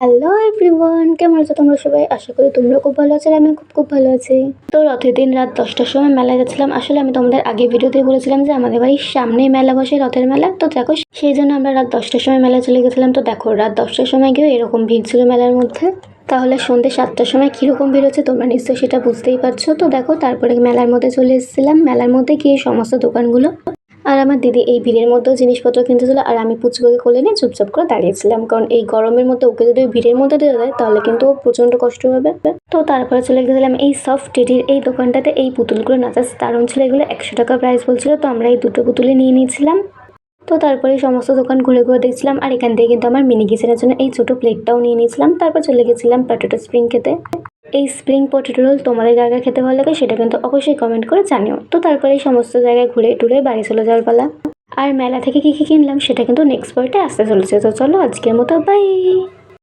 Hello everyone, কেমন আছো তোমরা সবাই? আশা করি তোমরা খুব ভালো আছো আর আমি খুব ভালো আছি। তো রথের দিন রাত 10টার সময় মেলায় যাচ্ছিলাম। আসলে আমি তোমাদের আগে ভিডিওতে বলেছিলাম যে আমাদের বাড়ির সামনেই মেলা বসে, রথের মেলা। তো দেখো, সেই জন্য আমরা রাত 10টার সময় মেলায় চলে গেছিলাম। তো দেখো, রাত 10টার সময় গিয়েও এরকম ভিড় ছিল মেলার মধ্যে। তাহলে সন্ধ্যে 7টার সময় কীরকম ভিড় হচ্ছে তোমরা নিশ্চয়ই সেটা বুঝতেই পারছো। তো দেখো, তারপরে মেলার মধ্যে চলে এসেছিলাম। মেলার মধ্যে গিয়ে সমস্ত দোকানগুলো আর আমার দিদি এই ভিড়ের মধ্যেও জিনিসপত্র কিনতেছিল, আর আমি পুচকুকে কোলে নিয়ে চুপচাপ করে দাঁড়িয়েছিলাম, কারণ এই গরমের মধ্যে ওকে যদি ভিড়ের মধ্যে দেওয়া যায় তাহলে কিন্তু ও প্রচণ্ড কষ্ট হবে। তো তারপরে চলে গেছিলাম এই সফট টেডির এই দোকানটাতে। এই পুতুলগুলো নাচার দারুণ ছিল, এগুলো 100 টাকা প্রাইস বলছিল। তো আমরা এই দুটো পুতুলে নিয়ে নিয়েছিলাম। তো তারপরে সমস্ত দোকান ঘুরে ঘুরে দেখছিলাম, আর এখান থেকে কিন্তু আমার মিনি কিচেনের জন্য এই ছোটো প্লেটটাও নিয়ে নিয়েছিলাম। তারপর চলে গেছিলাম পটেটো স্প্রিং খেতে। এই স্প্রিং পটেটো রোল তোমাদের জায়গায় খেতে ভালো লাগে সেটা কিন্তু অবশ্যই কমেন্ট করে জানিও। তো তারপরে এই সমস্ত জায়গায় ঘুরে টুরে বাড়ি চলে যাওয়ার পালা। আর মেলা থেকে কী কী কিনলাম সেটা কিন্তু নেক্সট পার্টে আসতে চলেছে। তো চলো, আজকের মতো বাই।